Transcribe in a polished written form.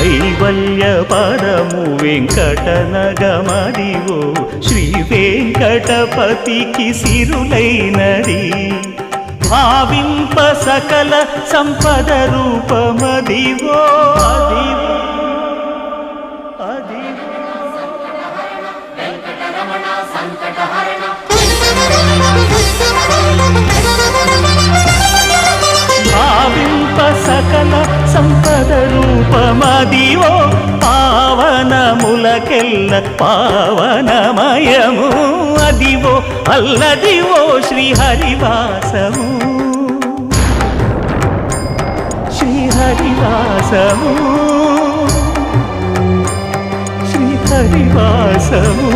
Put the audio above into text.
కైవల్య పదము వెంకటనగమదివో శ్రీ వెంకటపతికి సిరులైనది భావింప సకల సంపద రూపమదివో అదివో భావింప సకల సంపద రూపమదివో పావనములకెల్ల పావనమయము అదివో అల్లదివో శ్రీహరివాసము శ్రీహరివాసము శ్రీహరివాసము